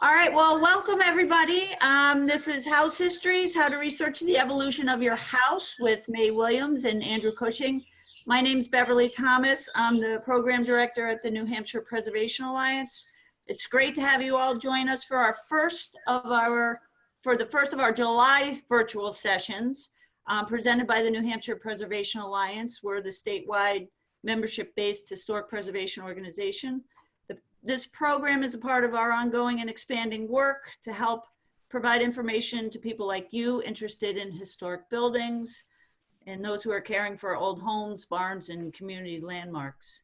All right, well, welcome everybody. This is House Histories, How to Research the Evolution of Your House with May Williams and Andrew Cushing. My name's Beverly Thomas. I'm the program director at the New Hampshire Preservation Alliance. It's great to have you all join us for the first of our July virtual sessions presented by the New Hampshire Preservation Alliance. We're the statewide membership-based historic preservation organization. This program is a part of our ongoing and expanding work to help provide information to people like you interested in historic buildings and those who are caring for old homes, barns, and community landmarks.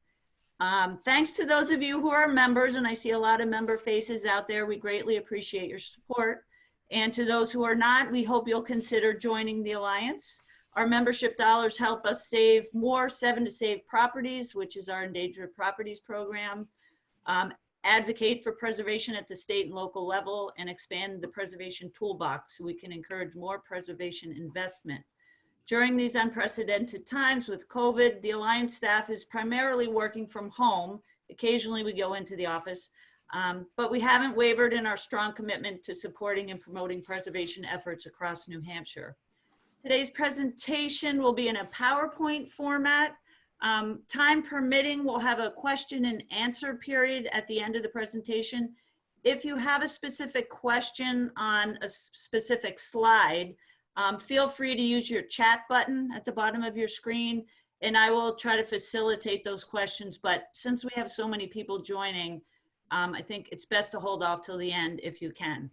Thanks to those of you who are members, and I see a lot of member faces out there. We greatly appreciate your support. And to those who are not, we hope you'll consider joining the Alliance. Our membership dollars help us save more 7 to Save properties, which is our endangered properties program. Advocate for preservation at the state and local level, and expand the preservation toolbox so we can encourage more preservation investment. During these unprecedented times with COVID, the Alliance staff is primarily working from home. Occasionally we go into the office, but we haven't wavered in our strong commitment to supporting and promoting preservation efforts across New Hampshire. Today's presentation will be in a PowerPoint format. Time permitting, we'll have a question and answer period at the end of the presentation. If you have a specific question on a specific slide, feel free to use your chat button at the bottom of your screen, and I will try to facilitate those questions. But since we have so many people joining, I think it's best to hold off till the end if you can.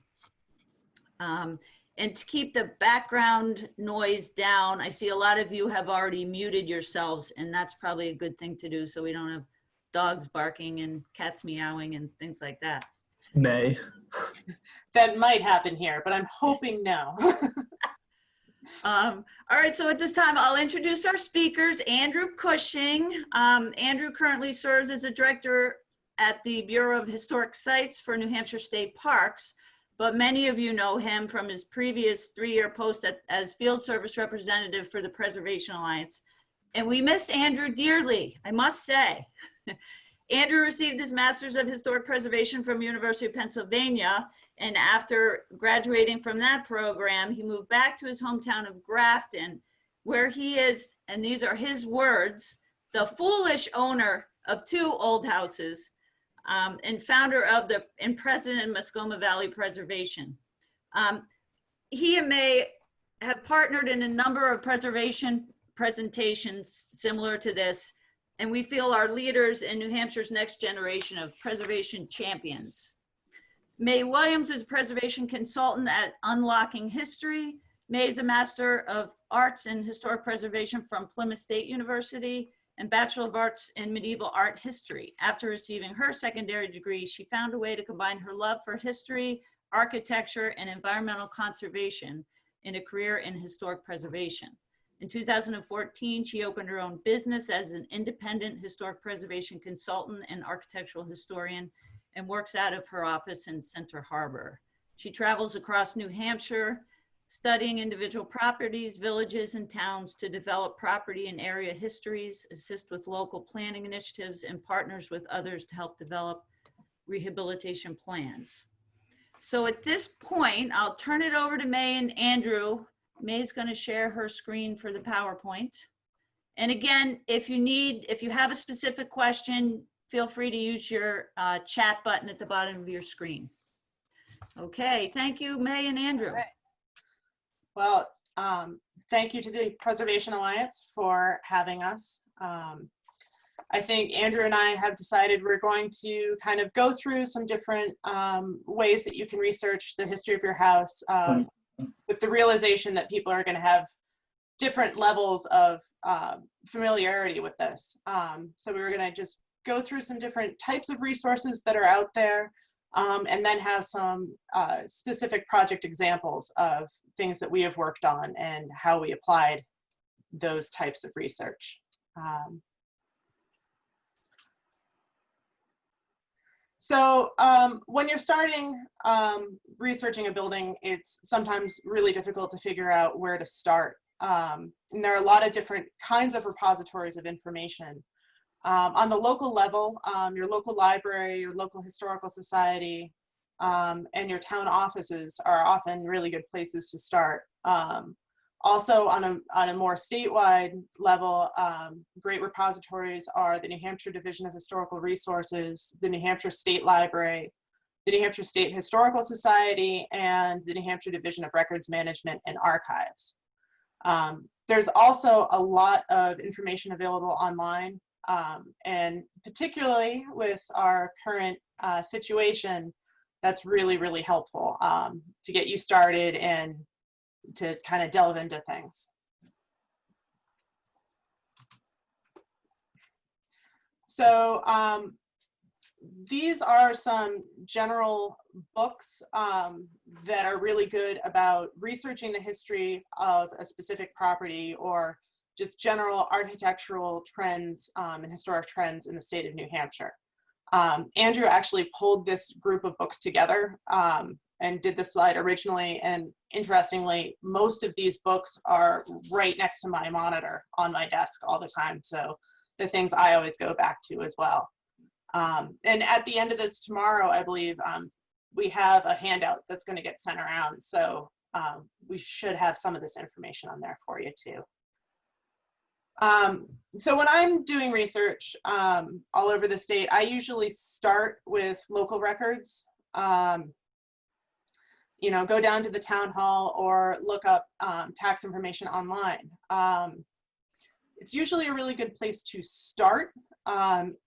And to keep the background noise down, I see a lot of you have already muted yourselves, and that's probably a good thing to do so we don't have dogs barking and cats meowing and things like that. May. That might happen here, but I'm hoping no. All right, so at this time, I'll introduce our speakers. Andrew Cushing. Andrew currently serves as a director at the Bureau of Historic Sites for New Hampshire State Parks. But many of you know him from his previous 3-year post as field service representative for the Preservation Alliance. And we miss Andrew dearly, I must say. Andrew received his Master's of Historic Preservation from University of Pennsylvania. And after graduating from that program, he moved back to his hometown of Grafton, where he is, and these are his words, the foolish owner of 2 old houses. And founder of and president of Muskoma Valley Preservation. He and May have partnered in a number of preservation presentations similar to this, and we feel are leaders in New Hampshire's next generation of preservation champions. May Williams is a preservation consultant at Unlocking History. May is a Master of Arts in Historic Preservation from Plymouth State University and Bachelor of Arts in Medieval Art History. After receiving her secondary degree, she found a way to combine her love for history, architecture, and environmental conservation in a career in historic preservation. In 2014, she opened her own business as an independent historic preservation consultant and architectural historian, and works out of her office in Center Harbor. She travels across New Hampshire, studying individual properties, villages, and towns to develop property and area histories, assist with local planning initiatives, and partners with others to help develop rehabilitation plans. So at this point, I'll turn it over to May and Andrew. May's going to share her screen for the PowerPoint. And again, if you have a specific question, feel free to use your chat button at the bottom of your screen. Okay, thank you, May and Andrew. Well, thank you to the Preservation Alliance for having us. I think Andrew and I have decided we're going to kind of go through some different ways that you can research the history of your house with the realization that people are going to have different levels of familiarity with this. So we were going to just go through some different types of resources that are out there, and then have some specific project examples of things that we have worked on and how we applied those types of research. So when you're starting researching a building, it's sometimes really difficult to figure out where to start. And there are a lot of different kinds of repositories of information. On the local level, your local library, your local historical society, and your town offices are often really good places to start. Also on a more statewide level, great repositories are the New Hampshire Division of Historical Resources, the New Hampshire State Library, the New Hampshire State Historical Society, and the New Hampshire Division of Records Management and Archives. There's also a lot of information available online, and particularly with our current situation, that's really, really helpful to get you started and to kind of delve into things. So these are some general books that are really good about researching the history of a specific property or just general architectural trends and historic trends in the state of New Hampshire. Andrew actually pulled this group of books together and did the slide originally, and interestingly, most of these books are right next to my monitor on my desk all the time, so the things I always go back to as well. And at the end of this tomorrow, I believe, we have a handout that's going to get sent around, so we should have some of this information on there for you too. So when I'm doing research all over the state, I usually start with local records. You know, go down to the town hall or look up tax information online. It's usually a really good place to start.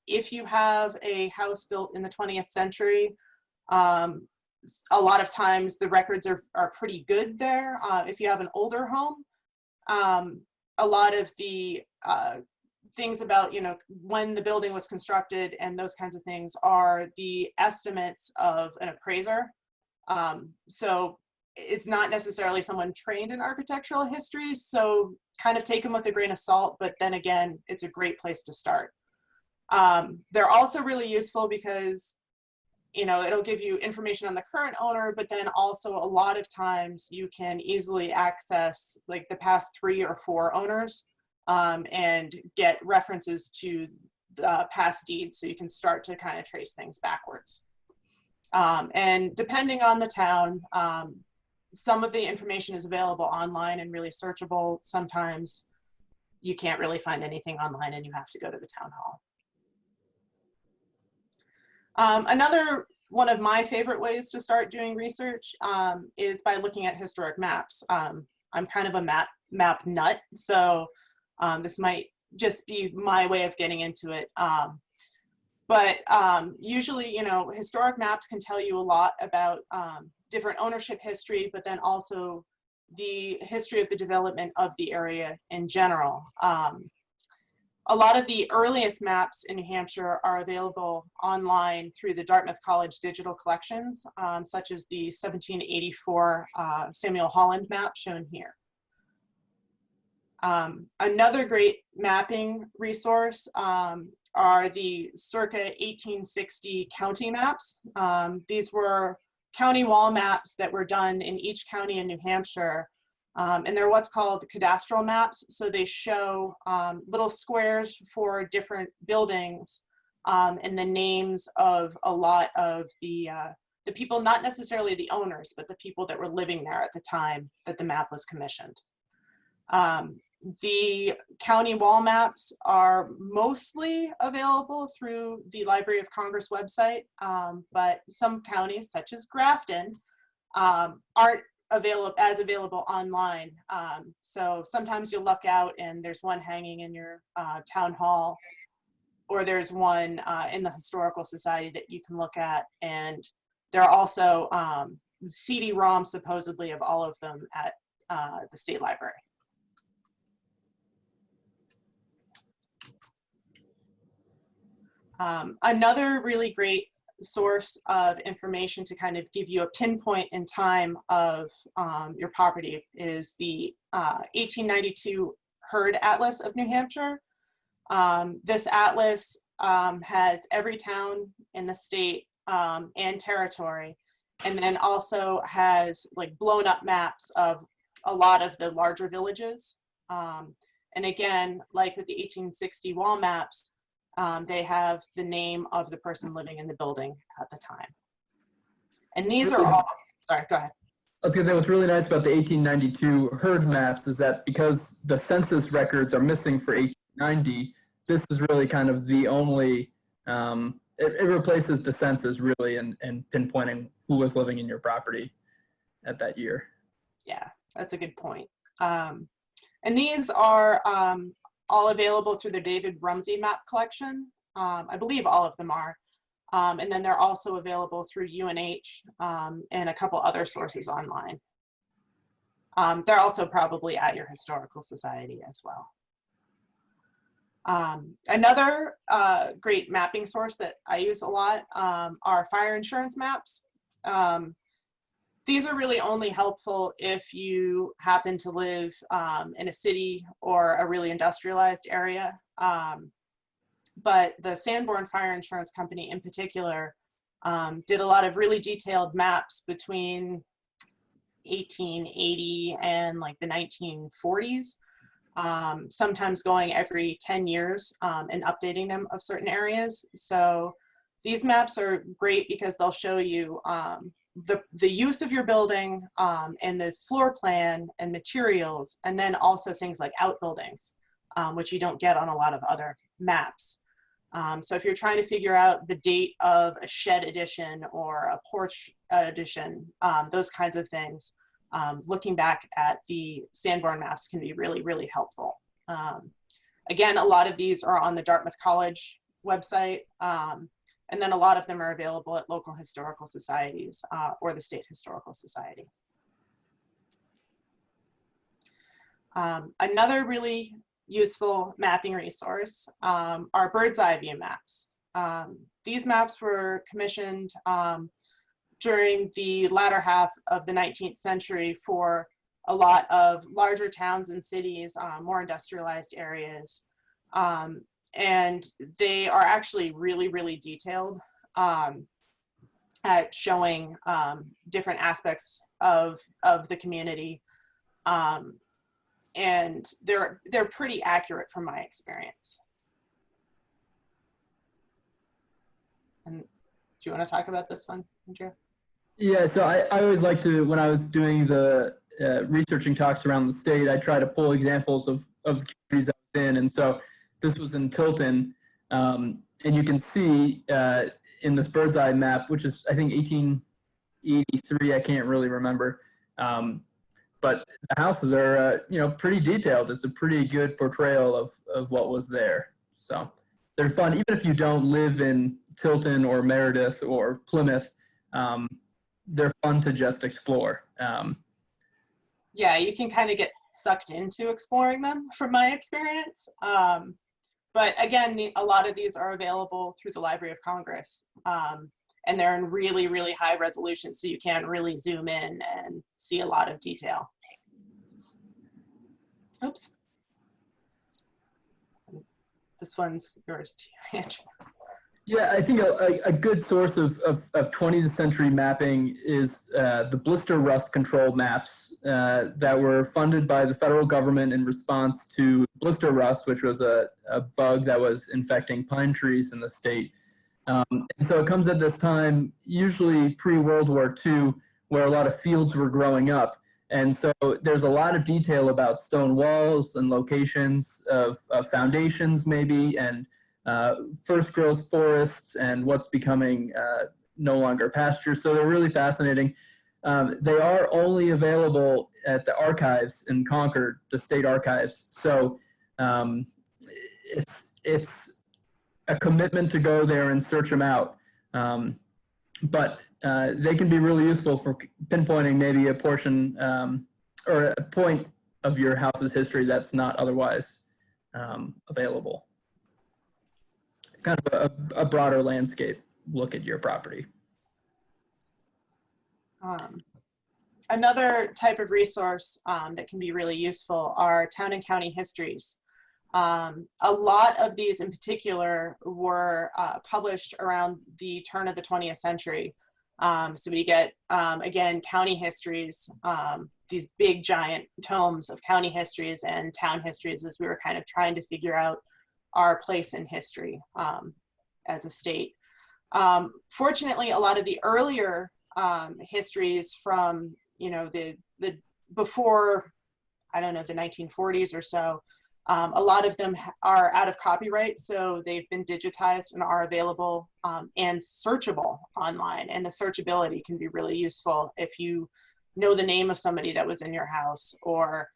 If you have a house built in the 20th century, a lot of times the records are pretty good there. If you have an older home, a lot of the things about, you know, when the building was constructed and those kinds of things are the estimates of an appraiser. So it's not necessarily someone trained in architectural history, so kind of take them with a grain of salt, but then again, it's a great place to start. They're also really useful because, you know, it'll give you information on the current owner, but then also a lot of times you can easily access like the past 3 or 4 owners and get references to the past deeds, so you can start to kind of trace things backwards. And depending on the town, some of the information is available online and really searchable. Sometimes you can't really find anything online and you have to go to the town hall. Another one of my favorite ways to start doing research is by looking at historic maps. I'm kind of a map nut, so this might just be my way of getting into it. But usually, you know, historic maps can tell you a lot about different ownership history, but then also the history of the development of the area in general. A lot of the earliest maps in New Hampshire are available online through the Dartmouth College digital collections, such as the 1784 Samuel Holland map shown here. Another great mapping resource are the circa 1860 county maps. These were county wall maps that were done in each county in New Hampshire. And they're what's called cadastral maps. So they show little squares for different buildings and the names of a lot of the people, not necessarily the owners, but the people that were living there at the time that the map was commissioned. The county wall maps are mostly available through the Library of Congress website, but some counties, such as Grafton, aren't available online. So sometimes you'll look out and there's one hanging in your town hall, or there's one in the Historical Society that you can look at, and there are also CD-ROMs supposedly of all of them at the State Library. Another really great source of information to kind of give you a pinpoint in time of your property is the 1892 Herd Atlas of New Hampshire. This atlas has every town in the state and territory, and then also has like blown up maps of a lot of the larger villages. And again, like with the 1860 wall maps, they have the name of the person living in the building at the time. And these are all, sorry, go ahead. I was going to say what's really nice about the 1892 herd maps is that because the census records are missing for 1890, this is really kind of the only, it replaces the census really and pinpointing who was living in your property at that year. Yeah, that's a good point. And these are all available through the David Rumsey map collection. I believe all of them are. And then they're also available through UNH and a couple other sources online. They're also probably at your historical society as well. Another great mapping source that I use a lot are fire insurance maps. These are really only helpful if you happen to live in a city or a really industrialized area. But the Sanborn Fire Insurance Company in particular did a lot of really detailed maps between 1880 and like the 1940s, sometimes going every 10 years and updating them of certain areas. So these maps are great because they'll show you the use of your building and the floor plan and materials, and then also things like outbuildings, which you don't get on a lot of other maps. So if you're trying to figure out the date of a shed addition or a porch addition, those kinds of things, looking back at the Sanborn maps can be really, really helpful. Again, a lot of these are on the Dartmouth College website, and then a lot of them are available at local historical societies or the State Historical Society. Another really useful mapping resource are bird's eye view maps. These maps were commissioned during the latter half of the 19th century for a lot of larger towns and cities, more industrialized areas. And they are actually really, really detailed at showing different aspects of the community. And they're pretty accurate from my experience. And do you want to talk about this one, Andrew? Yeah, so I always like to, when I was doing the researching talks around the state, I try to pull examples of the communities I was in. And so this was in Tilton. And you can see in this bird's eye map, which is, I think, 1883, I can't really remember. But the houses are, pretty detailed. It's a pretty good portrayal of what was there. So they're fun, even if you don't live in Tilton or Meredith or Plymouth. They're fun to just explore. Yeah, you can kind of get sucked into exploring them from my experience. But again, a lot of these are available through the Library of Congress. And they're in really, really high resolution, so you can really zoom in and see a lot of detail. Oops. This one's yours too, Andrew. Yeah, I think a good source of 20th century mapping is the blister rust control maps that were funded by the federal government in response to blister rust, which was a bug that was infecting pine trees in the state. And so it comes at this time, usually pre-World War II, where a lot of fields were growing up. And so there's a lot of detail about stone walls and locations of foundations maybe, and first growth forests and what's becoming no longer pasture. So they're really fascinating. They are only available at the archives in Concord, the state archives. So it's a commitment to go there and search them out. But they can be really useful for pinpointing maybe a portion or a point of your house's history that's not otherwise available. Kind of a broader landscape look at your property. Another type of resource that can be really useful are town and county histories. A lot of these in particular were published around the turn of the 20th century. So we get, again, county histories, these big giant tomes of county histories and town histories as we were kind of trying to figure out our place in history as a state. Fortunately, a lot of the earlier histories from, you know, the before, I don't know, the 1940s or so. A lot of them are out of copyright, so they've been digitized and are available and searchable online. And the searchability can be really useful if you know the name of somebody that was in your house, or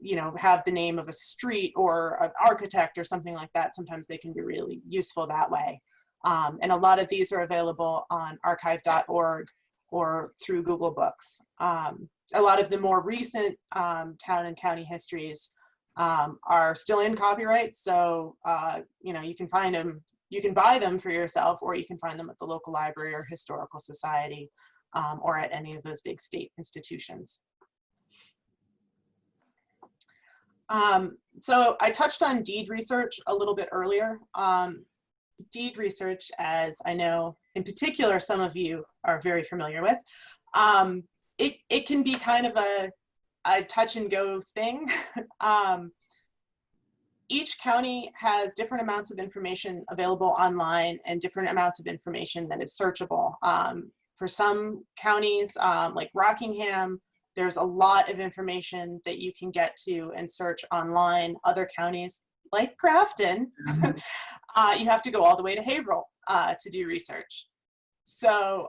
you know, have the name of a street or an architect or something like that. Sometimes they can be really useful that way. And a lot of these are available on archive.org or through Google Books. A lot of the more recent town and county histories are still in copyright. So, you know, you can find them, you can buy them for yourself, or you can find them at the local library or historical society, or at any of those big state institutions. So I touched on deed research a little bit earlier. Deed research, as I know in particular some of you are very familiar with, it can be kind of a touch and go thing. Each county has different amounts of information available online and different amounts of information that is searchable. For some counties, like Rockingham, there's a lot of information that you can get to and search online. Other counties, like Grafton, you have to go all the way to Haverhill to do research. So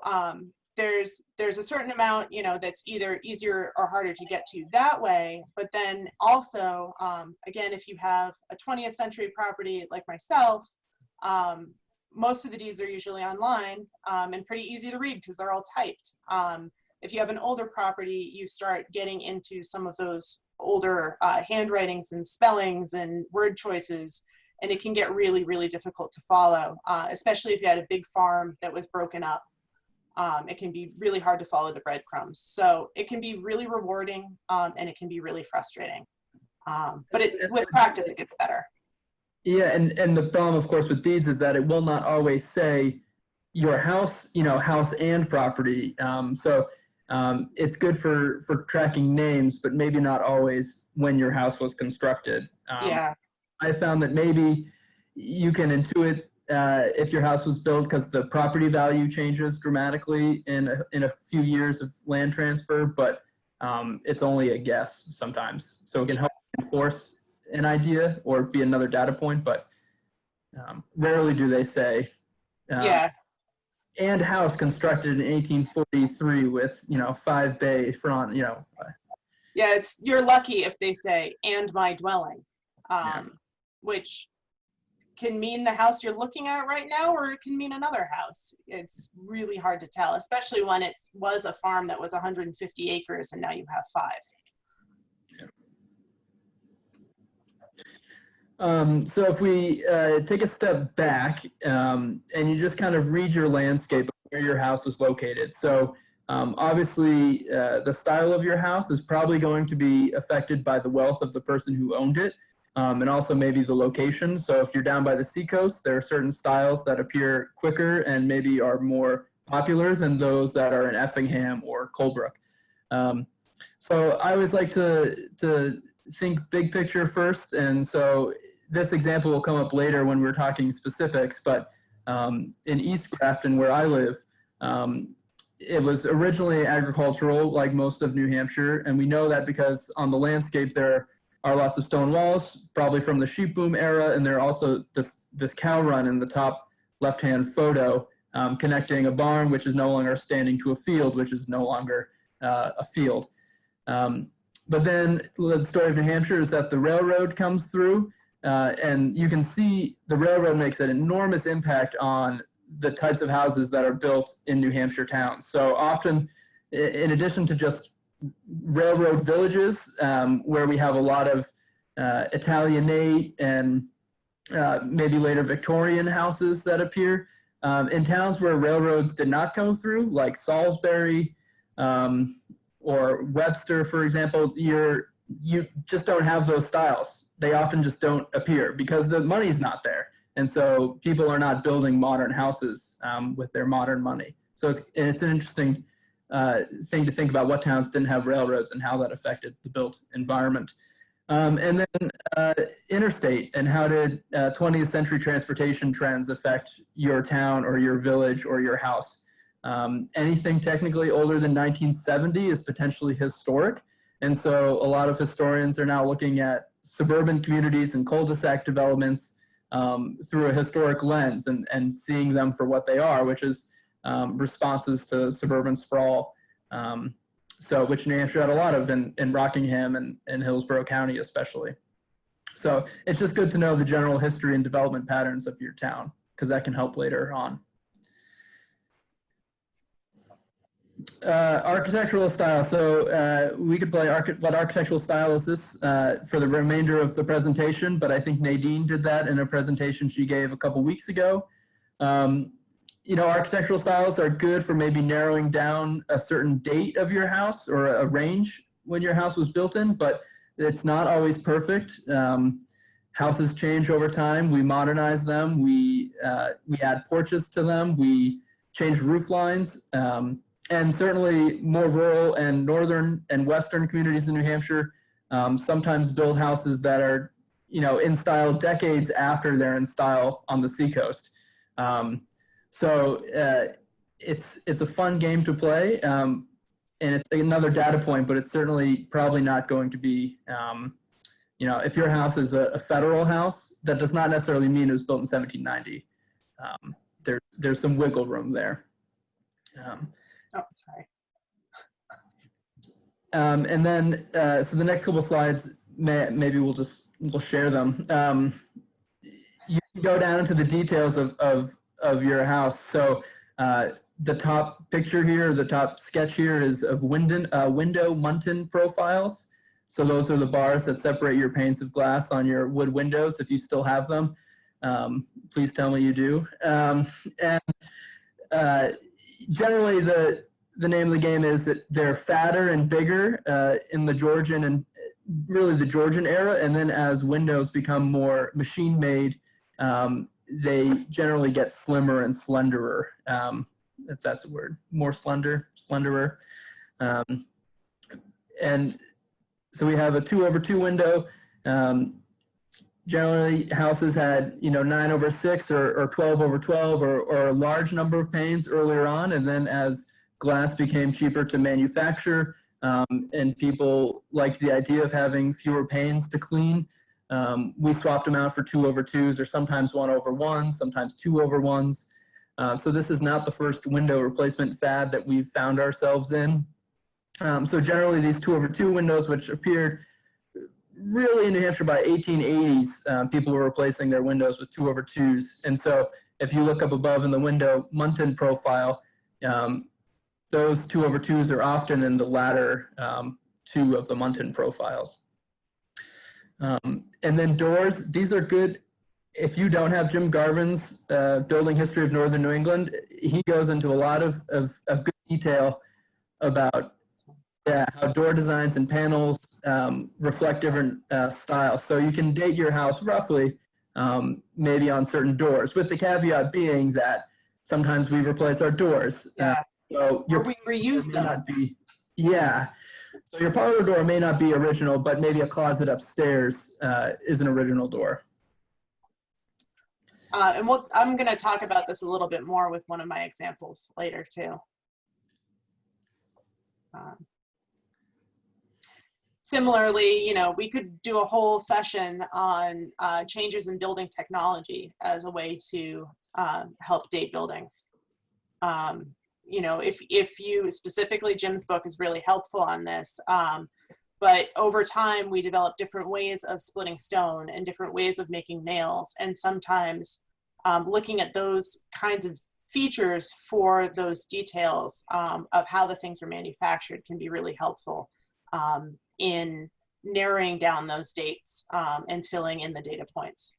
there's a certain amount, you know, that's either easier or harder to get to that way. But then also, again, if you have a 20th century property like myself, most of the deeds are usually online and pretty easy to read because they're all typed. If you have an older property, you start getting into some of those older handwritings and spellings and word choices, and it can get really, really difficult to follow, especially if you had a big farm that was broken up. It can be really hard to follow the breadcrumbs. So it can be really rewarding, and it can be really frustrating. But with practice, it gets better. Yeah, and the problem, of course, with deeds is that it will not always say your house, you know, house and property. So it's good for tracking names, but maybe not always when your house was constructed. Yeah. I found that maybe you can intuit if your house was built because the property value changes dramatically in a few years of land transfer, but it's only a guess sometimes. So it can help enforce an idea or be another data point, but rarely do they say. Yeah. And house constructed in 1843 with, you know, 5 bay front, you know. Yeah, you're lucky if they say, and my dwelling, which can mean the house you're looking at right now, or it can mean another house. It's really hard to tell, especially when it was a farm that was 150 acres and now you have 5. So if we take a step back and you just kind of read your landscape of where your house was located. So obviously the style of your house is probably going to be affected by the wealth of the person who owned it, and also maybe the location. So if you're down by the seacoast, there are certain styles that appear quicker and maybe are more popular than those that are in Effingham or Colebrook. So I always like to think big picture first, and so this example will come up later when we're talking specifics, but in East Grafton, where I live, it was originally agricultural, like most of New Hampshire, and we know that because on the landscape there are lots of stone walls, probably from the sheep boom era, and there are also this cow run in the top left-hand photo connecting a barn, which is no longer standing, to a field, which is no longer a field. But then the story of New Hampshire is that the railroad comes through, and you can see the railroad makes an enormous impact on the types of houses that are built in New Hampshire towns. So often, in addition to just railroad villages, where we have a lot of Italianate and maybe later Victorian houses that appear, in towns where railroads did not go through, like Salisbury, or Webster, for example, you just don't have those styles. They often just don't appear because the money's not there. And so people are not building modern houses with their modern money. So it's an interesting thing to think about what towns didn't have railroads and how that affected the built environment. And then interstate, and how did 20th century transportation trends affect your town or your village or your house? Anything technically older than 1970 is potentially historic. And so a lot of historians are now looking at suburban communities and cul-de-sac developments through a historic lens and seeing them for what they are, which is responses to suburban sprawl. Which New Hampshire had a lot of in Rockingham and Hillsborough County especially. So it's just good to know the general history and development patterns of your town, because that can help later on. Architectural style. So we could play what architectural style is this for the remainder of the presentation, but I think Nadine did that in a presentation she gave a couple weeks ago. You know, architectural styles are good for maybe narrowing down a certain date of your house or a range when your house was built in, but it's not always perfect. Houses change over time. We modernize them. We add porches to them. We change roof lines. And certainly more rural and northern and western communities in New Hampshire sometimes build houses that are, you know, in style decades after they're in style on the seacoast. So it's a fun game to play, and it's another data point, but it's certainly probably not going to be, you know, if your house is a federal house, that does not necessarily mean it was built in 1790. There's some wiggle room there. Oh, sorry. And then, so the next couple slides, maybe we'll share them. You can go down into the details of your house. So the top picture here, the top sketch here is of window muntin profiles. So those are the bars that separate your panes of glass on your wood windows. If you still have them, please tell me you do. Generally, the name of the game is that they're fatter and bigger in the Georgian and really the Georgian era. And then as windows become more machine-made, they generally get slimmer and slenderer, if that's a word, more slenderer. And so we have a 2/2 window. Generally, houses had, you know, 9/6 or 12/12 or a large number of panes earlier on. And then as glass became cheaper to manufacture and people liked the idea of having fewer panes to clean, we swapped them out for 2/2s or sometimes 1/1s, sometimes 2/1s. So this is not the first window replacement fad that we've found ourselves in. So generally these 2/2 windows, which appeared really in New Hampshire by 1880s, people were replacing their windows with 2/2s. And so if you look up above in the window muntin profile, those 2/2s are often in the latter two of the muntin profiles. And then doors, these are good. If you don't have Jim Garvin's Building History of Northern New England, he goes into a lot of good detail about how door designs and panels reflect different styles. So you can date your house roughly, maybe on certain doors, with the caveat being that sometimes we replace our doors. Yeah. So or we reuse them. So your parlor door may not be original, but maybe a closet upstairs is an original door. And I'm going to talk about this a little bit more with one of my examples later too. Similarly, you know, we could do a whole session on changes in building technology as a way to help date buildings. You know, if you specifically, Jim's book is really helpful on this. But over time, we develop different ways of splitting stone and different ways of making nails. And sometimes looking at those kinds of features for those details of how the things are manufactured can be really helpful in narrowing down those dates and filling in the data points.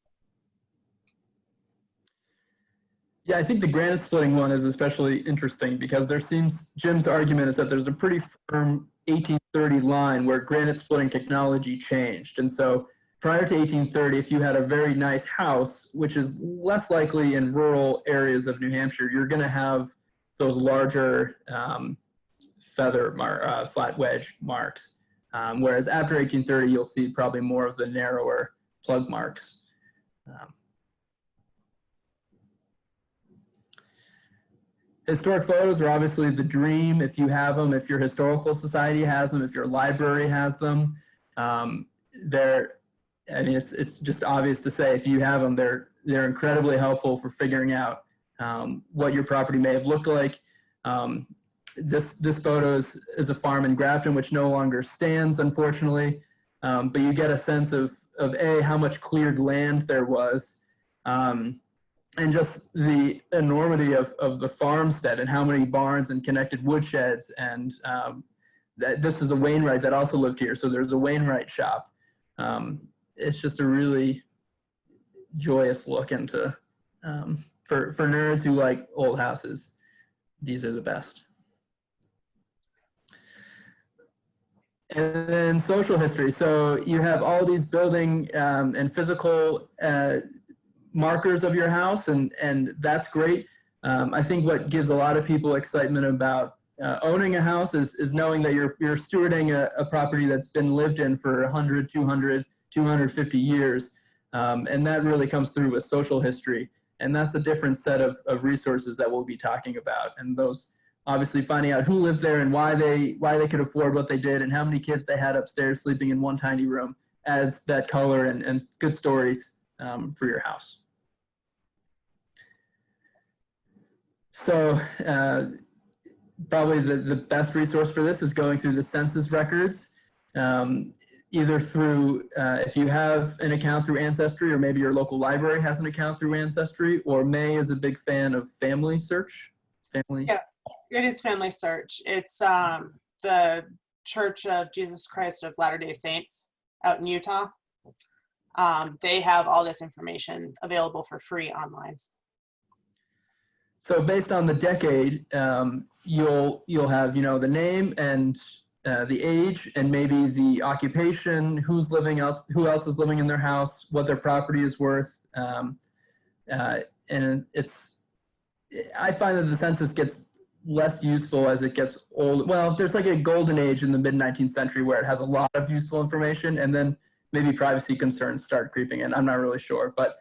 Yeah, I think the granite splitting one is especially interesting because there seems, Jim's argument is that there's a pretty firm 1830 line where granite splitting technology changed. And so prior to 1830, if you had a very nice house, which is less likely in rural areas of New Hampshire, you're going to have those larger flat wedge marks. Whereas after 1830, you'll see probably more of the narrower plug marks. Historic photos are obviously the dream if you have them, if your historical society has them, if your library has them. They're, I mean, it's just obvious to say if you have them, they're incredibly helpful for figuring out what your property may have looked like. This photo is a farm in Grafton, which no longer stands, unfortunately. But you get a sense of A, how much cleared land there was, and just the enormity of the farmstead and how many barns and connected woodsheds. And this is a Wainwright that also lived here. So there's a Wainwright shop. It's just a really joyous look into, for nerds who like old houses, these are the best. And then social history. So you have all these building and physical markers of your house, and that's great. I think what gives a lot of people excitement about owning a house is knowing that you're stewarding a property that's been lived in for 100, 200, 250 years. And that really comes through with social history. And that's a different set of resources that we'll be talking about. And those, obviously finding out who lived there and why they could afford what they did and how many kids they had upstairs sleeping in one tiny room, adds that color and good stories for your house. So probably the best resource for this is going through the census records, either through, if you have an account through Ancestry, or maybe your local library has an account through Ancestry, or May is a big fan of Family Search. Yeah, it is Family Search. It's the Church of Jesus Christ of Latter-day Saints out in Utah. They have all this information available for free online. So based on the decade, you'll have, you know, the name and the age and maybe the occupation, who's living else, who else is living in their house, what their property is worth, and I find that the census gets less useful as it gets old. Well, there's like a golden age in the mid-19th century where it has a lot of useful information, and then maybe privacy concerns start creeping in. I'm not really sure, but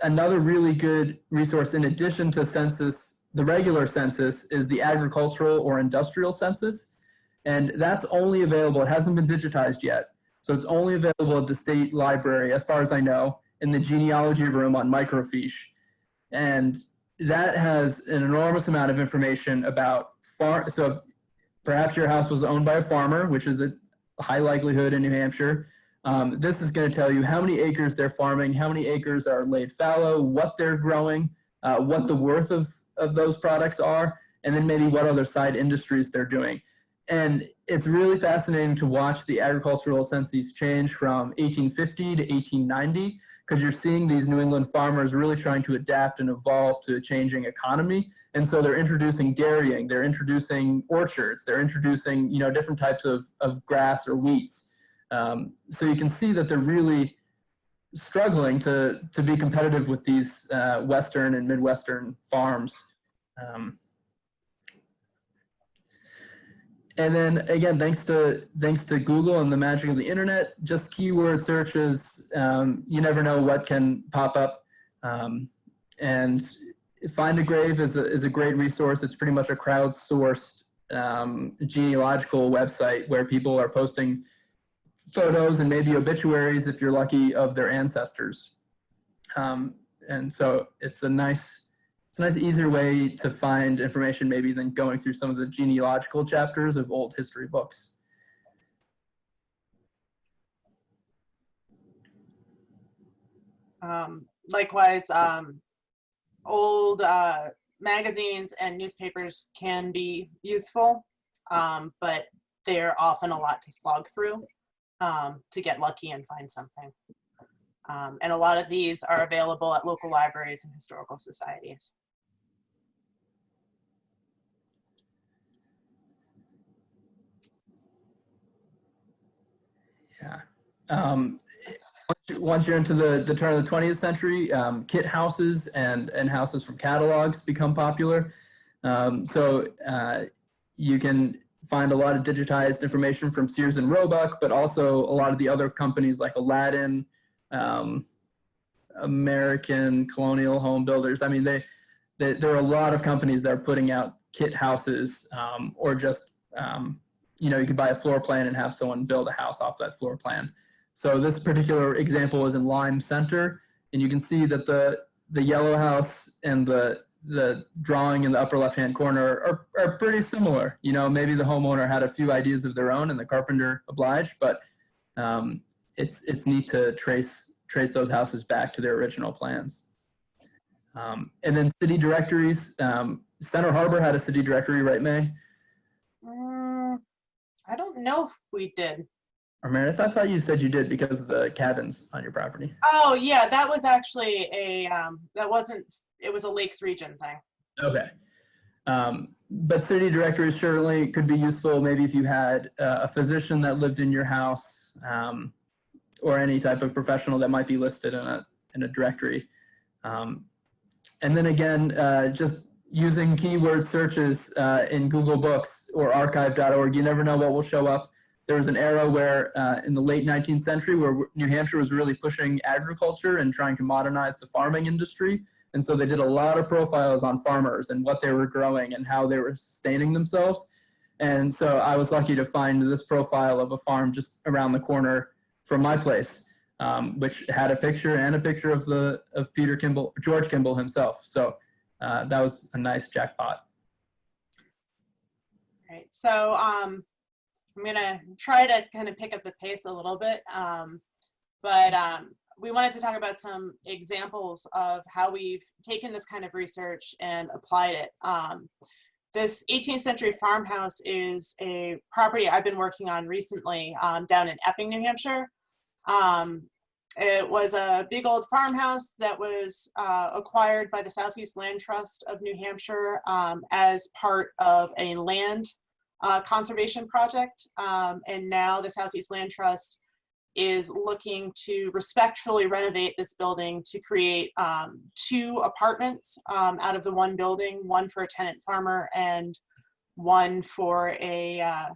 another really good resource in addition to census, the regular census, is the agricultural or industrial census. And that's only available, it hasn't been digitized yet. So it's only available at the state library, as far as I know, in the genealogy room on microfiche. And that has an enormous amount of information about so if perhaps your house was owned by a farmer, which is a high likelihood in New Hampshire. This is going to tell you how many acres they're farming, how many acres are laid fallow, what they're growing, what the worth of those products are, and then maybe what other side industries they're doing. And it's really fascinating to watch the agricultural census change from 1850 to 1890, because you're seeing these New England farmers really trying to adapt and evolve to a changing economy. And so they're introducing dairying, they're introducing orchards, they're introducing, you know, different types of grass or wheats. So you can see that they're really struggling to be competitive with these Western and Midwestern farms. And then again, thanks to Google and the magic of the internet, just keyword searches, you never know what can pop up. And Find a Grave is a great resource. It's pretty much a crowdsourced genealogical website where people are posting photos and maybe obituaries, if you're lucky, of their ancestors. And so it's a nice easier way to find information maybe than going through some of the genealogical chapters of old history books. Likewise, old magazines and newspapers can be useful, but they're often a lot to slog through to get lucky and find something. And a lot of these are available at local libraries and historical societies. Yeah. Once you're into the turn of the 20th century, kit houses and houses from catalogs become popular. So you can find a lot of digitized information from Sears and Roebuck, but also a lot of the other companies like Aladdin, American Colonial Home Builders. I mean, there are a lot of companies that are putting out kit houses, or just, you know, you could buy a floor plan and have someone build a house off that floor plan. So this particular example is in Lime Center, and you can see that the yellow house and the drawing in the upper left-hand corner are pretty similar. You know, maybe the homeowner had a few ideas of their own and the carpenter obliged, but it's neat to trace those houses back to their original plans. And then city directories. Center Harbor had a city directory, right, May? I don't know if we did. Or Meredith, I thought you said you did because of the cabins on your property. Oh yeah, that was actually it was a Lakes region thing. Okay. But city directories certainly could be useful, maybe if you had a physician that lived in your house, or any type of professional that might be listed in a directory. And then again, just using keyword searches in Google Books or archive.org, you never know what will show up. There was an era where in the late 19th century where New Hampshire was really pushing agriculture and trying to modernize the farming industry. And so they did a lot of profiles on farmers and what they were growing and how they were sustaining themselves. And so I was lucky to find this profile of a farm just around the corner from my place, which had a picture of Peter Kimball, George Kimball himself. So that was a nice jackpot. Right. So I'm gonna try to kind of pick up the pace a little bit, but we wanted to talk about some examples of how we've taken this kind of research and applied it. This 18th century farmhouse is a property I've been working on recently down in Epping, New Hampshire. It was a big old farmhouse that was acquired by the Southeast Land Trust of New Hampshire as part of a land conservation project. And now the Southeast Land Trust is looking to respectfully renovate this building to create 2 apartments out of the one building, one for a tenant farmer and one for a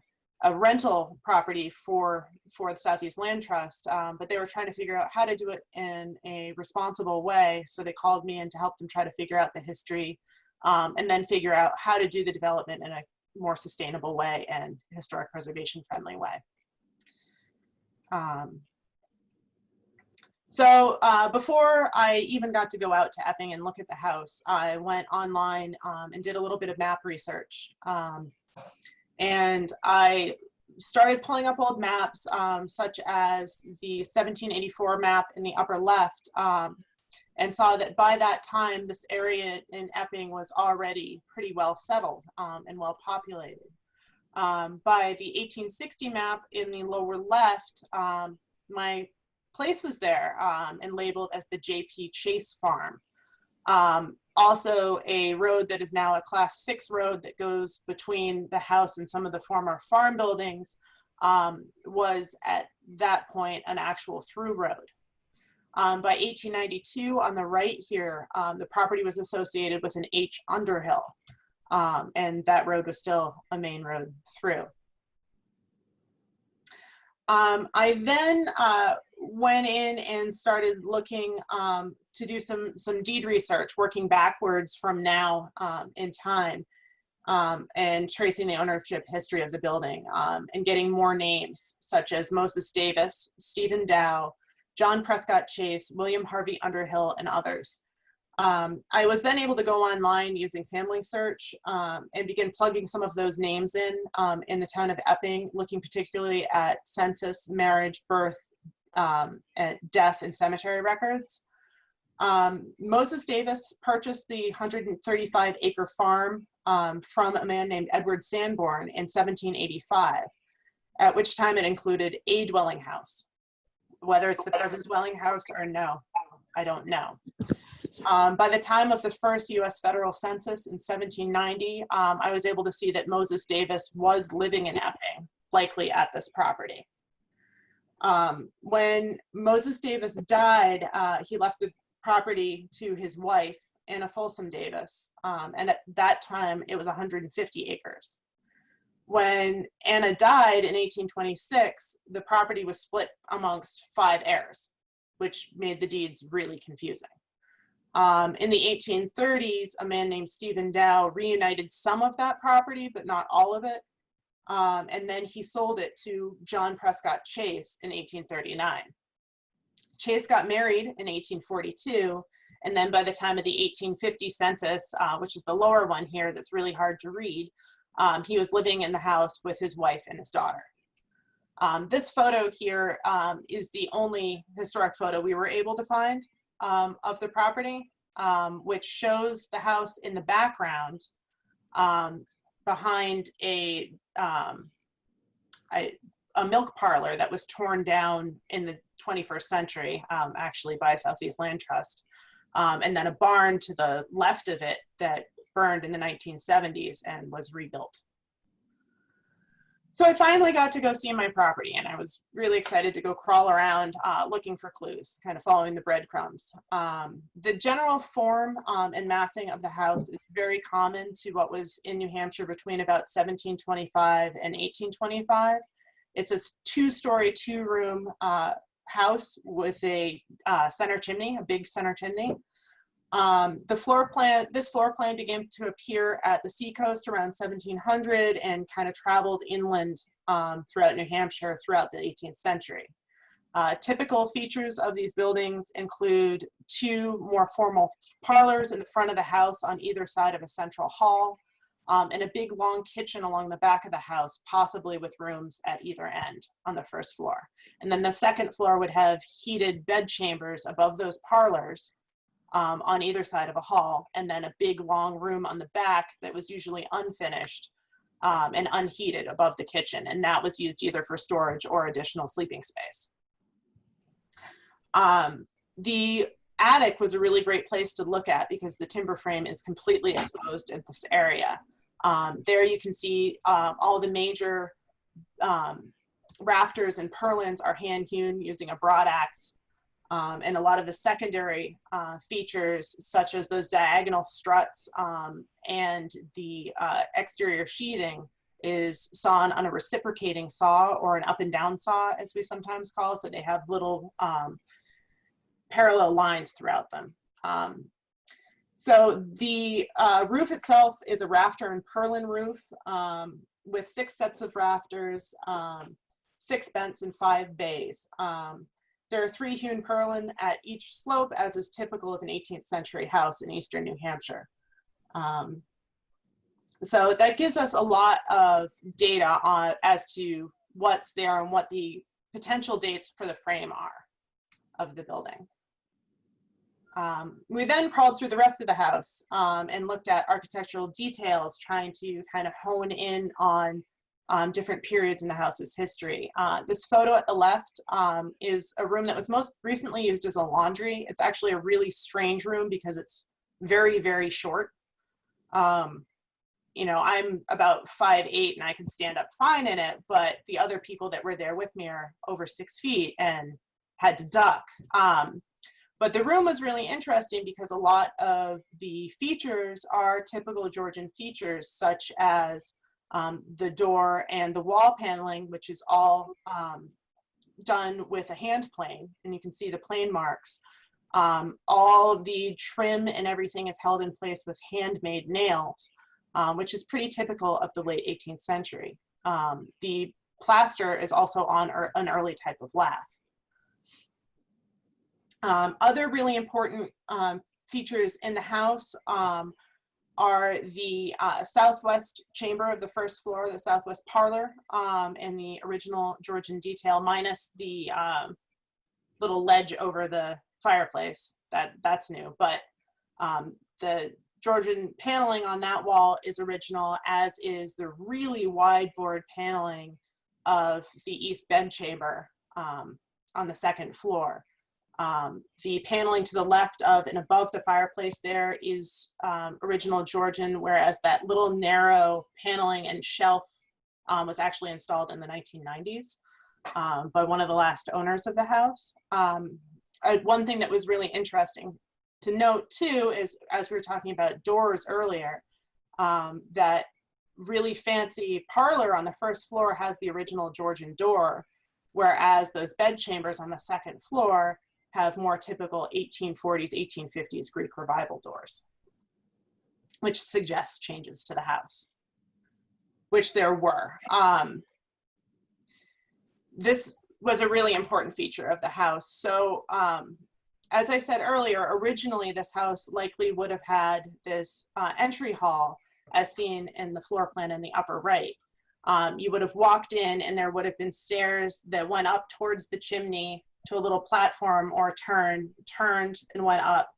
rental property for the Southeast Land Trust. But they were trying to figure out how to do it in a responsible way. So they called me in to help them try to figure out the history and then figure out how to do the development in a more sustainable way and historic preservation friendly way. So before I even got to go out to Epping and look at the house, I went online and did a little bit of map research. And I started pulling up old maps, such as the 1784 map in the upper left, and saw that by that time, this area in Epping was already pretty well settled and well populated. By the 1860 map in the lower left, my place was there and labeled as the J.P. Chase Farm. Also a road that is now a Class 6 road that goes between the house and some of the former farm buildings was at that point an actual through road. By 1892 on the right here, the property was associated with an H. Underhill, and that road was still a main road through. I then went in and started looking to do some deed research, working backwards from now in time, and tracing the ownership history of the building, and getting more names such as Moses Davis, Stephen Dow, John Prescott Chase, William Harvey Underhill, and others. I was then able to go online using Family Search and begin plugging some of those names in the town of Epping, looking particularly at census, marriage, birth, and death, and cemetery records. Moses Davis purchased the 135-acre farm from a man named Edward Sanborn in 1785, at which time it included a dwelling house. Whether it's the present dwelling house or no, I don't know. By the time of the first U.S. federal census in 1790, I was able to see that Moses Davis was living in Epping, likely at this property. When Moses Davis died, he left the property to his wife, Anna Folsom Davis, and at that time it was 150 acres. When Anna died in 1826, the property was split amongst 5 heirs, which made the deeds really confusing. In the 1830s, a man named Stephen Dow reunited some of that property, but not all of it. And then he sold it to John Prescott Chase in 1839. Chase got married in 1842, and then by the time of the 1850 census, which is the lower one here that's really hard to read, he was living in the house with his wife and his daughter. This photo here is the only historic photo we were able to find of the property, which shows the house in the background behind a milk parlor that was torn down in the 21st century, actually by Southeast Land Trust, and then a barn to the left of it that burned in the 1970s and was rebuilt. So I finally got to go see my property, and I was really excited to go crawl around looking for clues, kind of following the breadcrumbs. The general form and massing of the house is very common to what was in New Hampshire between about 1725 and 1825. It's a two-story, two-room house with a center chimney, a big center chimney. This floor plan began to appear at the seacoast around 1700 and kind of traveled inland throughout New Hampshire throughout the 18th century. Typical features of these buildings include two more formal parlors in the front of the house on either side of a central hall, and a big long kitchen along the back of the house, possibly with rooms at either end on the first floor. And then the second floor would have heated bed chambers above those parlors on either side of a hall, and then a big long room on the back that was usually unfinished and unheated above the kitchen, and that was used either for storage or additional sleeping space. The attic was a really great place to look at because the timber frame is completely exposed in this area. There you can see all the major rafters and purlins are hand hewn using a broad axe. And a lot of the secondary features, such as those diagonal struts and the exterior sheathing, is sawn on a reciprocating saw, or an up and down saw, as we sometimes call, so they have little parallel lines throughout them. So the roof itself is a rafter and purlin roof with 6 sets of rafters, 6 vents, and 5 bays. There are 3 hewn purlin at each slope, as is typical of an 18th century house in eastern New Hampshire. So that gives us a lot of data on as to what's there and what the potential dates for the frame are of the building. We then crawled through the rest of the house and looked at architectural details, trying to kind of hone in on different periods in the house's history. This photo at the left is a room that was most recently used as a laundry. It's actually a really strange room because it's very, very short. You know, I'm about 5'8" and I can stand up fine in it, but the other people that were there with me are over 6 feet and had to duck. But the room was really interesting because a lot of the features are typical Georgian features, such as the door and the wall paneling, which is all done with a hand plane, and you can see the plane marks. All the trim and everything is held in place with handmade nails, which is pretty typical of the late 18th century. The plaster is also on an early type of lath. Other really important features in the house are the southwest chamber of the first floor, the southwest parlor, and the original Georgian detail, minus the little ledge over the fireplace. That's new, but the Georgian paneling on that wall is original, as is the really wide board paneling of the east bedchamber on the second floor. The paneling to the left of and above the fireplace there is original Georgian, whereas that little narrow paneling and shelf was actually installed in the 1990s by one of the last owners of the house. One thing that was really interesting to note too is, as we were talking about doors earlier, that really fancy parlor on the first floor has the original Georgian door, whereas those bed chambers on the second floor have more typical 1840s, 1850s Greek Revival doors, which suggests changes to the house, which there were. This was a really important feature of the house. So as I said earlier, originally this house likely would have had this entry hall as seen in the floor plan in the upper right. You would have walked in and there would have been stairs that went up towards the chimney to a little platform, or turned and went up,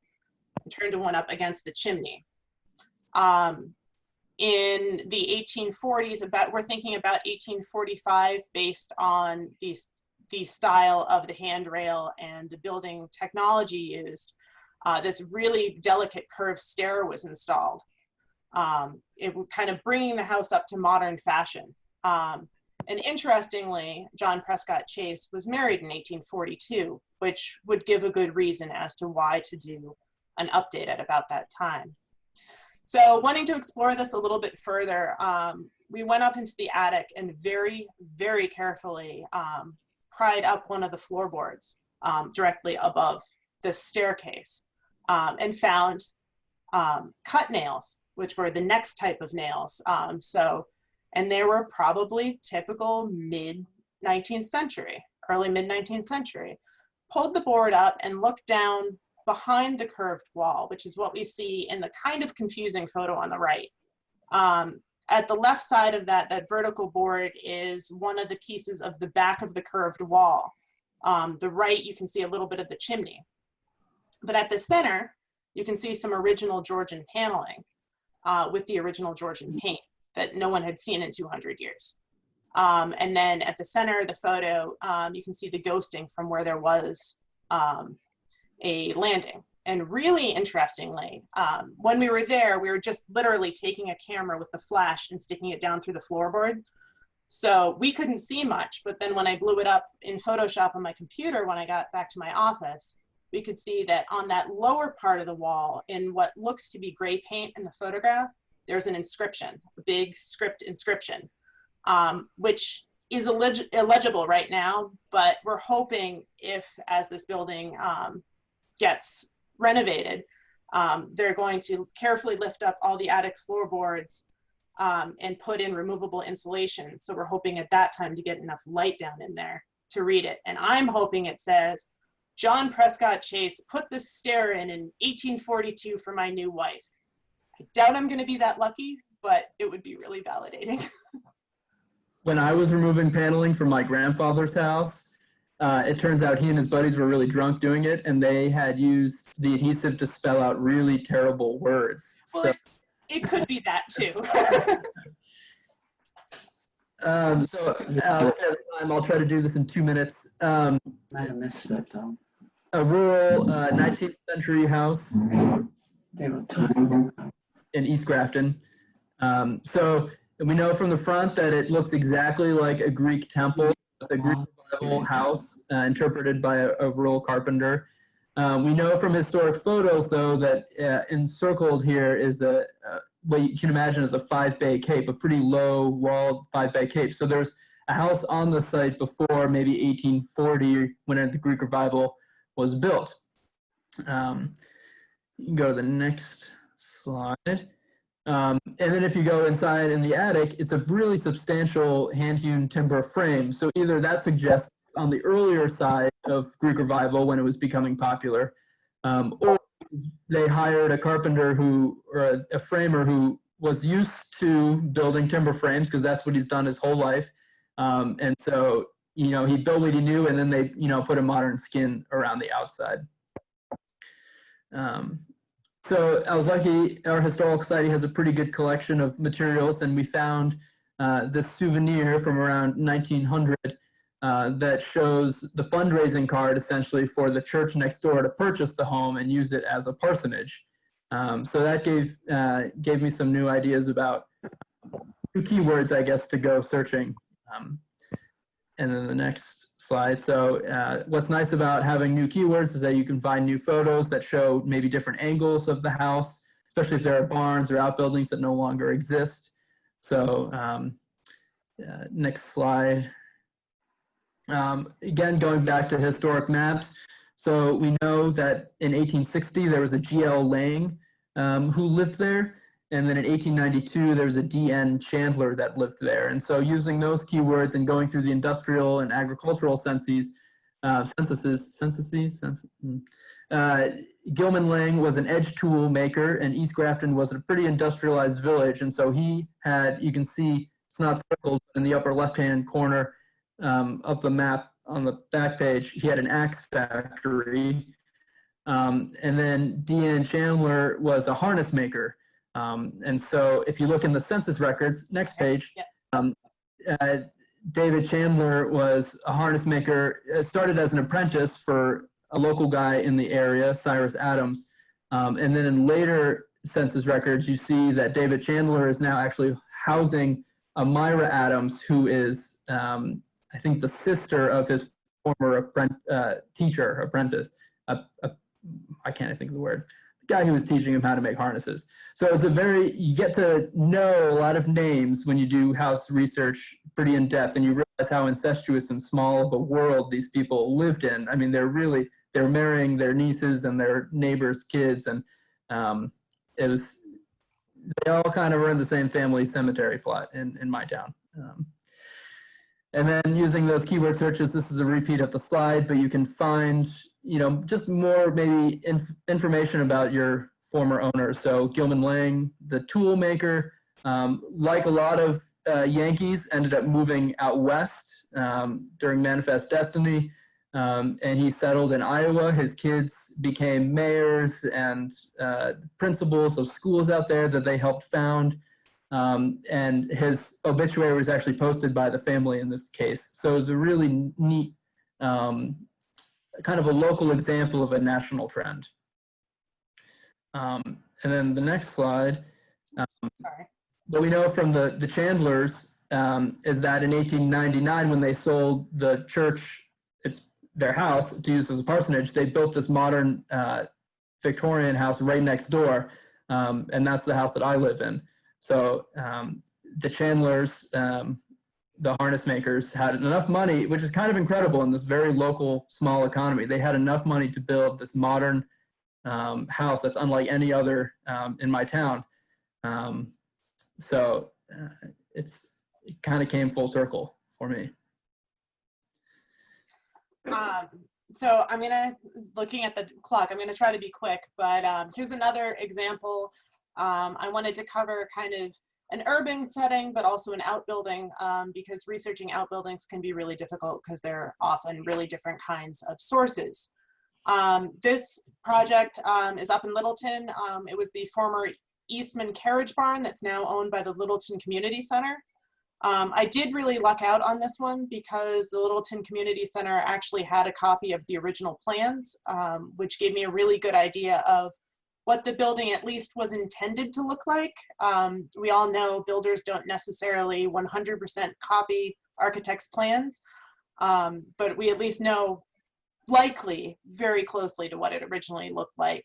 turned and went up against the chimney. In the 1840s, we're thinking about 1845 based on the style of the handrail and the building technology used. This really delicate curved stair was installed. It was kind of bringing the house up to modern fashion. And interestingly, John Prescott Chase was married in 1842, which would give a good reason as to why to do an update at about that time. So wanting to explore this a little bit further, we went up into the attic and very, very carefully pried up one of the floorboards directly above the staircase and found cut nails, which were the next type of nails. And they were probably typical mid-19th century, early mid-19th century. Pulled the board up and looked down behind the curved wall, which is what we see in the kind of confusing photo on the right. At the left side of that vertical board is one of the pieces of the back of the curved wall. The right, you can see a little bit of the chimney. But at the center, you can see some original Georgian paneling with the original Georgian paint that no one had seen in 200 years. And then at the center of the photo, you can see the ghosting from where there was a landing. And really interestingly, when we were there, we were just literally taking a camera with the flash and sticking it down through the floorboard. So we couldn't see much, but then when I blew it up in Photoshop on my computer, when I got back to my office, we could see that on that lower part of the wall, in what looks to be gray paint in the photograph, there's an inscription, a big script inscription, which is illegible right now, but we're hoping if, as this building gets renovated, they're going to carefully lift up all the attic floorboards and put in removable insulation. So we're hoping at that time to get enough light down in there to read it. And I'm hoping it says, John Prescott Chase put this stair in 1842 for my new wife. I doubt I'm gonna be that lucky, but it would be really validating. When I was removing paneling from my grandfather's house, it turns out he and his buddies were really drunk doing it, and they had used the adhesive to spell out really terrible words. Well, So, it could be that too. I'll try to do this in 2 minutes. I have missed it though. A rural 19th century house They were talking. in East Grafton. So we know from the front that it looks exactly like a Greek temple. It's a Greek Bible house interpreted by a rural carpenter. We know from historic photos, though, that encircled here is what you can imagine as a 5-bay cape, a pretty low walled 5-bay cape. So there's a house on the site before maybe 1840, when the Greek Revival was built. You can go to the next slide. And then if you go inside in the attic, it's a really substantial hand-hewn timber frame. So either that suggests on the earlier side of Greek Revival when it was becoming popular, or they hired a carpenter or a framer who was used to building timber frames, because that's what he's done his whole life. And so, he built what he knew, and then they, put a modern skin around the outside. So I was lucky, our historical society has a pretty good collection of materials, and we found this souvenir from around 1900 that shows the fundraising card essentially for the church next door to purchase the home and use it as a parsonage. So that gave me some new ideas about new keywords, I guess, to go searching. And then the next slide. So what's nice about having new keywords is that you can find new photos that show maybe different angles of the house, especially if there are barns or outbuildings that no longer exist. So next slide. Again, going back to historic maps, So we know that in 1860 there was a G.L. Lang who lived there, and then in 1892 there was a D.N. Chandler that lived there. And so using those keywords and going through the industrial and agricultural censuses, Gilman Lang was an edge tool maker, and East Grafton was a pretty industrialized village. And so he had, you can see it's not circled in the upper left-hand corner of the map on the back page, he had an axe factory. And then D.N. Chandler was a harness maker. And so if you look in the census records, next page, David Chandler was a harness maker, started as an apprentice for a local guy in the area, Cyrus Adams. And then in later census records, you see that David Chandler is now actually housing Myra Adams, who is, I think, the sister of his former apprentice. I can't think of the word. The guy who was teaching him how to make harnesses. So it's you get to know a lot of names when you do house research pretty in depth, and you realize how incestuous and small of a world these people lived in. I mean, they're marrying their nieces and their neighbors' kids, and they all kind of were in the same family cemetery plot in my town. And then using those keyword searches, this is a repeat of the slide, but you can find, just more maybe information about your former owners. So Gilman Lang, the tool maker, like a lot of Yankees, ended up moving out west during Manifest Destiny, and he settled in Iowa. His kids became mayors and principals of schools out there that they helped found. And his obituary was actually posted by the family in this case. So it was a really neat, kind of a local example of a national trend. And then the next slide, what we know from the Chandlers is that in 1899, when they sold the church, their house to use as a parsonage, they built this modern Victorian house right next door. And that's the house that I live in. So the Chandlers, the harness makers, had enough money, which is kind of incredible in this very local, small economy. They had enough money to build this modern house that's unlike any other in my town. So it kind of came full circle for me. So looking at the clock, I'm gonna try to be quick, but here's another example. I wanted to cover kind of an urban setting, but also an outbuilding, because researching outbuildings can be really difficult because they're often really different kinds of sources. This project is up in Littleton. It was the former Eastman carriage barn that's now owned by the Littleton Community Center. I did really luck out on this one because the Littleton Community Center actually had a copy of the original plans, which gave me a really good idea of what the building at least was intended to look like. We all know builders don't necessarily 100% copy architects' plans, but we at least know likely very closely to what it originally looked like.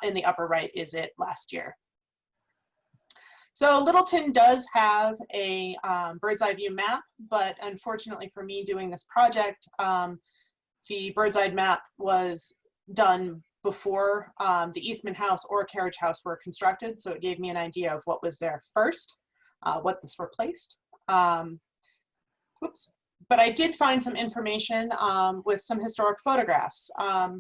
In the upper right is it last year. So Littleton does have a bird's eye view map, but unfortunately for me doing this project, the bird's eye map was done before the Eastman house or carriage house were constructed. So it gave me an idea of what was there first, what this replaced. Oops. But I did find some information with some historic photographs. A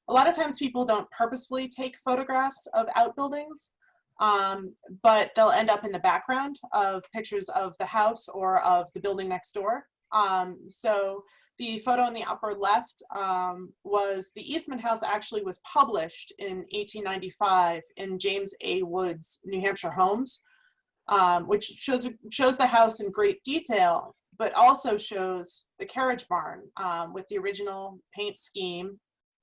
lot of times people don't purposefully take photographs of outbuildings, but they'll end up in the background of pictures of the house or of the building next door. So the photo in the upper left was the Eastman house actually was published in 1895 in James A. Wood's New Hampshire Homes, which shows the house in great detail, but also shows the carriage barn with the original paint scheme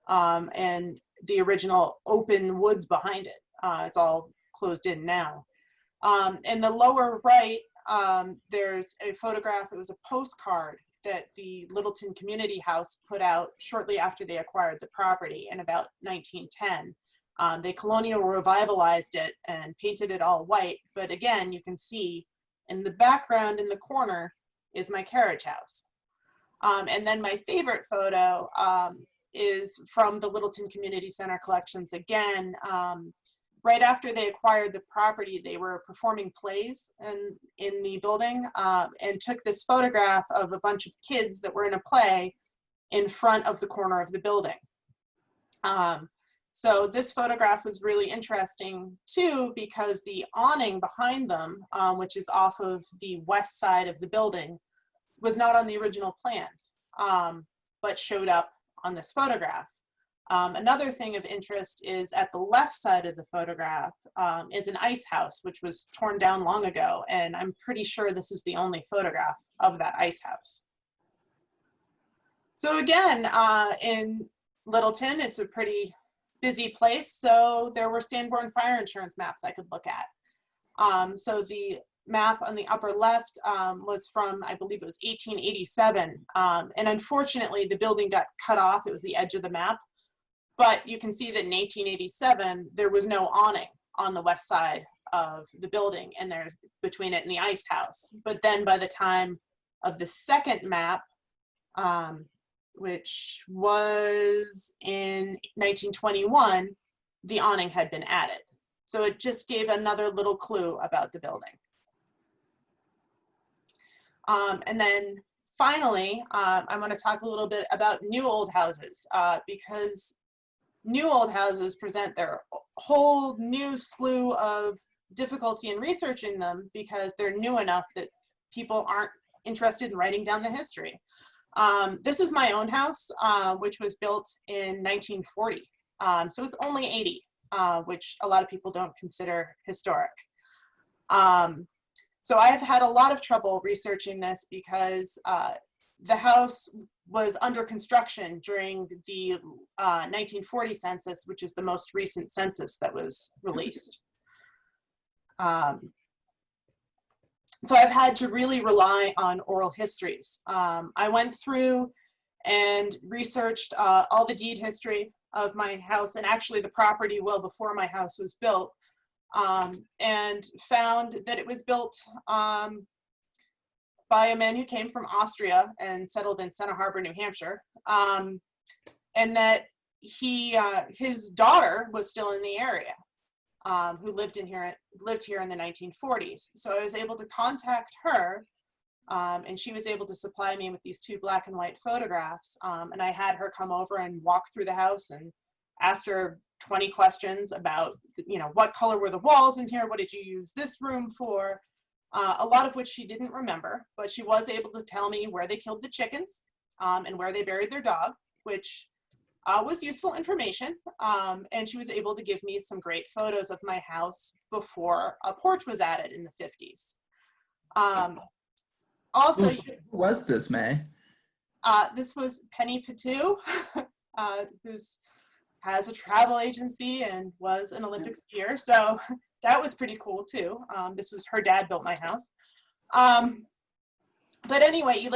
and the original open woods behind it. It's all closed in now. In the lower right, there's a photograph. It was a postcard that the Littleton Community House put out shortly after they acquired the property in about 1910. They colonial revitalized it and painted it all white. But again, you can see in the background in the corner is my carriage house. And then my favorite photo is from the Littleton Community Center collections again. Right after they acquired the property, they were performing plays in the building, and took this photograph of a bunch of kids that were in a play in front of the corner of the building. So this photograph was really interesting too, because the awning behind them, which is off of the west side of the building, was not on the original plans, but showed up on this photograph. Another thing of interest is at the left side of the photograph is an ice house, which was torn down long ago. And I'm pretty sure this is the only photograph of that ice house. So again, in Littleton, it's a pretty busy place. So there were Sanborn fire insurance maps I could look at. So the map on the upper left was from, I believe it was 1887. And unfortunately, the building got cut off. It was the edge of the map. But you can see that in 1887, there was no awning on the west side of the building, and there's between it and the ice house. But then by the time of the second map, which was in 1921, the awning had been added. So it just gave another little clue about the building. And then finally, I want to talk a little bit about new old houses, because new old houses present their whole new slew of difficulty in researching them, because they're new enough that people aren't interested in writing down the history. This is my own house, which was built in 1940. So it's only 80, which a lot of people don't consider historic. So I've had a lot of trouble researching this, because the house was under construction during the 1940 census, which is the most recent census that was released. So I've had to really rely on oral histories. I went through and researched all the deed history of my house, and actually the property well before my house was built, and found that it was built by a man who came from Austria and settled in Center Harbor, New Hampshire, and that his daughter was still in the area, who lived here in the 1940s. So I was able to contact her, and she was able to supply me with these 2 black and white photographs, and I had her come over and walk through the house and asked her 20 questions about, what color were the walls in here? What did you use this room for? A lot of which she didn't remember, but she was able to tell me where they killed the chickens, and where they buried their dog, which was useful information. And she was able to give me some great photos of my house before a porch was added in the 50s. Also, who was this, May? this was Penny Patu, who has a travel agency and was an Olympic skier. So that was pretty cool too. This was her dad built my house. But anyway,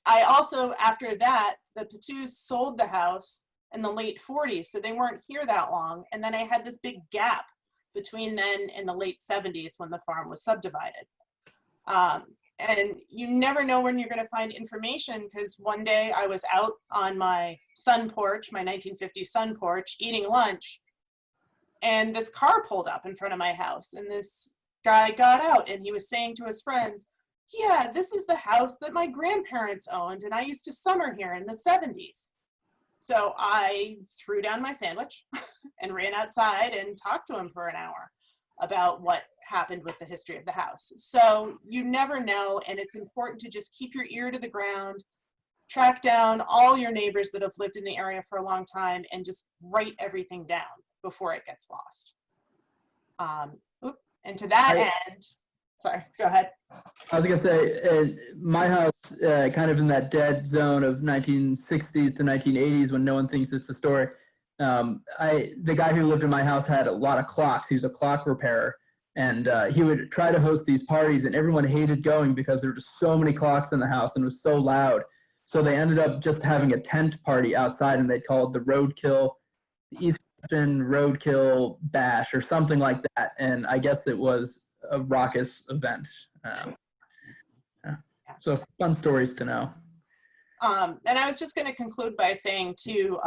I also, after that, the Patus sold the house in the late 40s, so they weren't here that long. And then I had this big gap between then and the late 70s when the farm was subdivided. And you never know when you're going to find information, because one day I was out on my sun porch, my 1950s sun porch, eating lunch, and this car pulled up in front of my house, and this guy got out and he was saying to his friends, "Yeah, this is the house that my grandparents owned, and I used to summer here in the 70s. So I threw down my sandwich and ran outside and talked to him for an hour about what happened with the history of the house. So you never know, and it's important to just keep your ear to the ground, track down all your neighbors that have lived in the area for a long time, and just write everything down before it gets lost. And to that end, sorry, go ahead. I was gonna say, my house, kind of in that dead zone of 1960s to 1980s when no one thinks it's historic. The guy who lived in my house had a lot of clocks. He was a clock repairer, and he would try to host these parties, and everyone hated going because there were just so many clocks in the house and it was so loud. So they ended up just having a tent party outside, and they called it the Roadkill, the East Christian Roadkill Bash or something like that. And I guess it was a raucous event. So fun stories to know. And I was just going to conclude by saying too,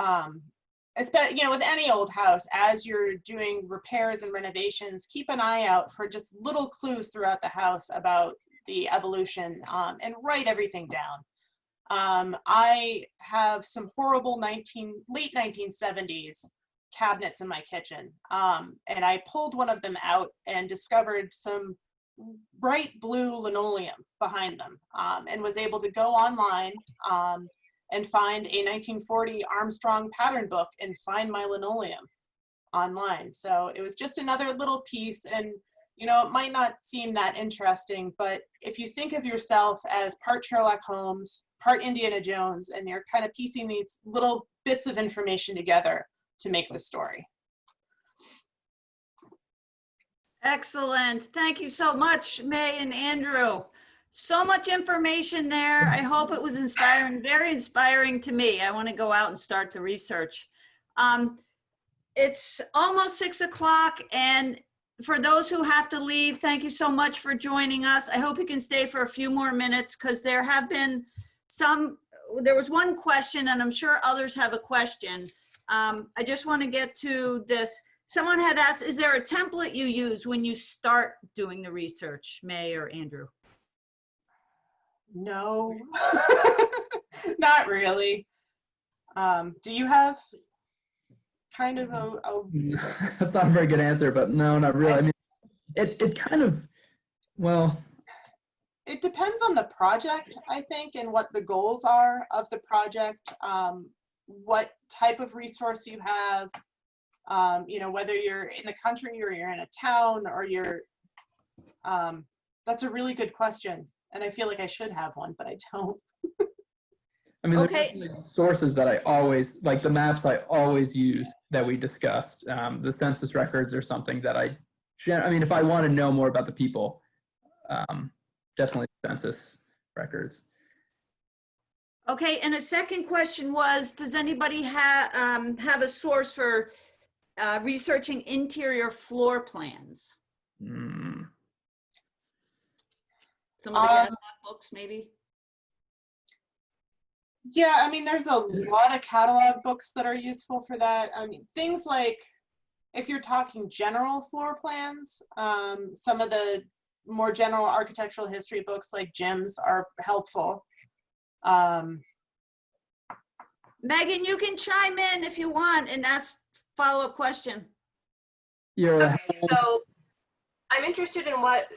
especially, you know, with any old house, as you're doing repairs and renovations, keep an eye out for just little clues throughout the house about the evolution, and write everything down. I have some horrible late 1970s cabinets in my kitchen, and I pulled one of them out and discovered some bright blue linoleum behind them, and was able to go online and find a 1940 Armstrong pattern book and find my linoleum online. So it was just another little piece, and you know, it might not seem that interesting, but if you think of yourself as part Sherlock Holmes, part Indiana Jones, and you're kind of piecing these little bits of information together to make the story. Excellent. Thank you so much, May and Andrew. So much information there. I hope it was inspiring, very inspiring to me. I want to go out and start the research. It's almost 6 o'clock, and for those who have to leave, thank you so much for joining us. I hope you can stay for a few more minutes, because there have been there was one question, and I'm sure others have a question. I just want to get to this. Someone had asked, is there a template you use when you start doing the research, May or Andrew? No, not really. Do you have kind of That's not a very good answer, but no, not really. I mean, it kind of, well, it depends on the project, I think, and what the goals are of the project, what type of resource you have, you know, whether you're in the country or you're in a town or you're, that's a really good question. And I feel like I should have one, but I don't. I mean, Okay. there's sources that I always, like the maps I always use that we discussed. The census records are something that I mean, if I want to know more about the people, definitely census records. Okay, and a second question was, does anybody have a source for researching interior floor plans? Some of the catalog books, maybe? Yeah, I mean, there's a lot of catalog books that are useful for that. I mean, things like, if you're talking general floor plans, some of the more general architectural history books like Jim's are helpful. Megan, you can chime in if you want and ask follow-up question. Yeah. Okay, so I'm interested in what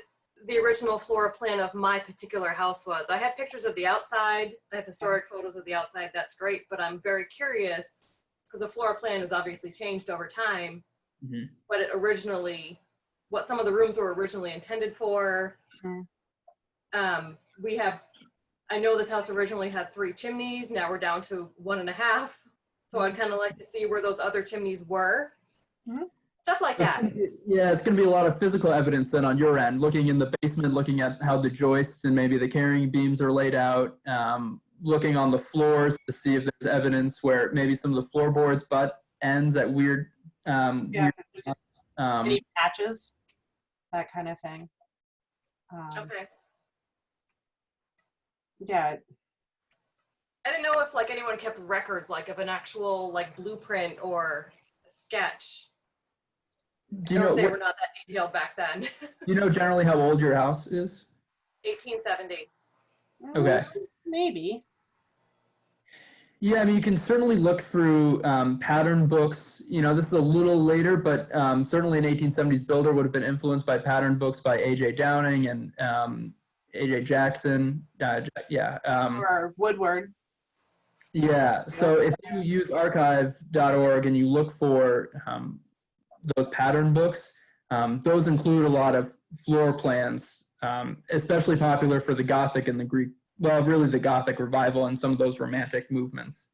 the original floor plan of my particular house was. I have pictures of the outside. I have historic photos of the outside. That's great, but I'm very curious because the floor plan has obviously changed over time. What it originally, what some of the rooms were originally intended for. We have, I know this house originally had 3 chimneys. Now we're down to 1.5. So I'd kind of like to see where those other chimneys were. Stuff like that. Yeah, it's going to be a lot of physical evidence then on your end, looking in the basement, looking at how the joists and maybe the carrying beams are laid out, looking on the floors to see if there's evidence where maybe some of the floorboards butt ends at weird, Yeah, any patches, that kind of thing. Okay. Yeah. I didn't know if like anyone kept records like of an actual like blueprint or a sketch. Do you know they were not that detailed back then. Do you know generally how old your house is? 1870. Okay. Maybe. Yeah, I mean, you can certainly look through pattern books. You know, this is a little later, but certainly an 1870s builder would have been influenced by pattern books by A.J. Downing and A.J. Jackson. Or Woodward. Yeah, so if you use archive.org and you look for those pattern books, those include a lot of floor plans, especially popular for the Gothic and the Greek, well, really the Gothic revival and some of those romantic movements.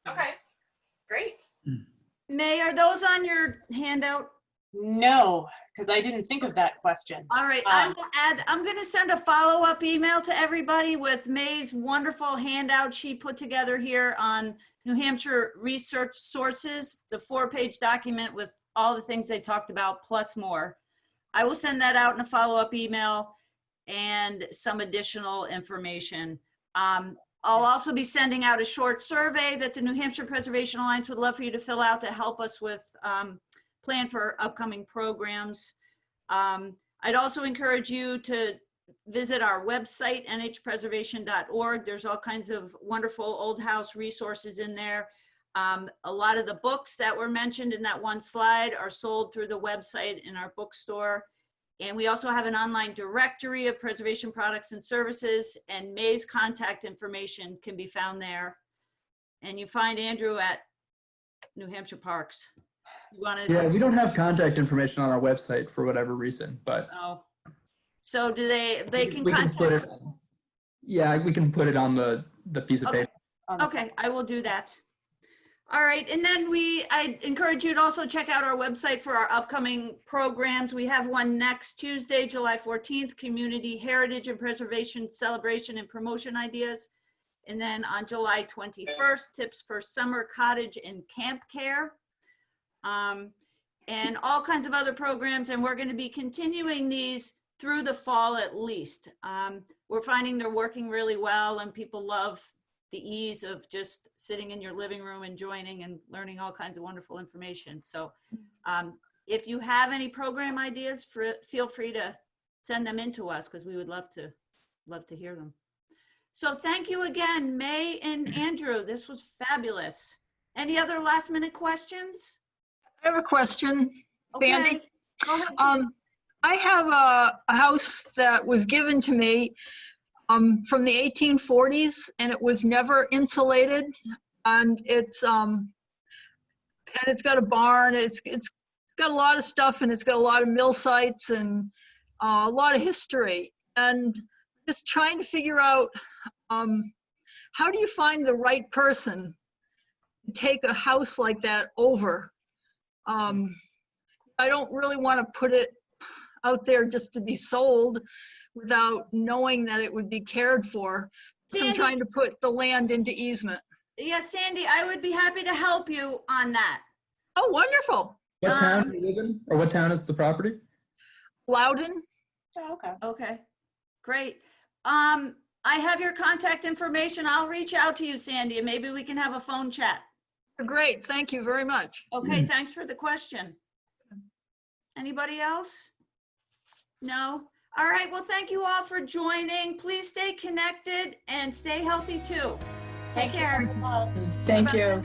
Okay, great. May, are those on your handout? No, because I didn't think of that question. All right, I'm going to send a follow-up email to everybody with May's wonderful handout she put together here on New Hampshire research sources. It's a 4-page document with all the things they talked about plus more. I will send that out in a follow-up email and some additional information. I'll also be sending out a short survey that the New Hampshire Preservation Alliance would love for you to fill out to help us with plan for upcoming programs. I'd also encourage you to visit our website, nhpreservation.org. There's all kinds of wonderful old house resources in there. A lot of the books that were mentioned in that one slide are sold through the website in our bookstore. And we also have an online directory of preservation products and services, and May's contact information can be found there. And you find Andrew at New Hampshire Parks. You want to? Yeah, we don't have contact information on our website for whatever reason, but Oh, so do they can we can contact? put it. Yeah, we can put it on the piece of Okay. paper. Okay, I will do that. All right, and then I encourage you to also check out our website for our upcoming programs. We have one next Tuesday, July 14th, Community Heritage and Preservation Celebration and Promotion Ideas. And then on July 21st, Tips for Summer Cottage and Camp Care. And all kinds of other programs, and we're going to be continuing these through the fall at least. We're finding they're working really well, and people love the ease of just sitting in your living room and joining and learning all kinds of wonderful information. So if you have any program ideas, feel free to send them in to us, because we would love to hear them. So thank you again, May and Andrew. This was fabulous. Any other last minute questions? I have a question. Okay. Sandy? Go ahead. Sandy. I have a house that was given to me from the 1840s, and it was never insulated, and it's got a barn. It's got a lot of stuff, and it's got a lot of mill sites and a lot of history. And just trying to figure out how do you find the right person to take a house like that over? I don't really want to put it out there just to be sold without knowing that it would be cared for. So I'm trying to put the land into easement. Yes, Sandy, I would be happy to help you on that. Oh, wonderful. What town do you live in, or what town is the property? Loudon? Oh, okay. Okay, great. I have your contact information. I'll reach out to you, Sandy, and maybe we can have a phone chat. Great, thank you very much. Okay, thanks for the question. Anybody else? No? All right, well, thank you all for joining. Please stay connected and stay healthy too. Take care. Thank you very much. Thank you.